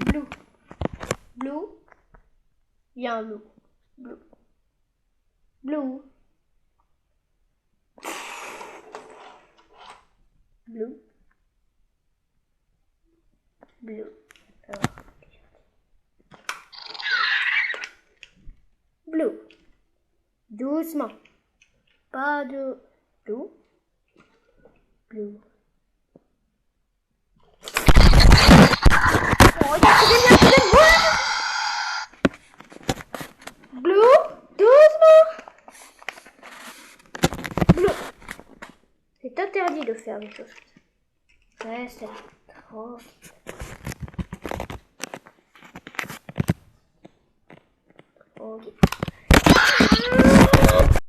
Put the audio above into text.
Blue. Blue. Il y a un loup. Blue. Blue. Blue. Blue. Alors. Blue. Doucement. Pas de blue. Blue. Oh, Blue. Doucement. Blue. C'est interdit de faire des choses comme ça. Reste là. Oh. Ok.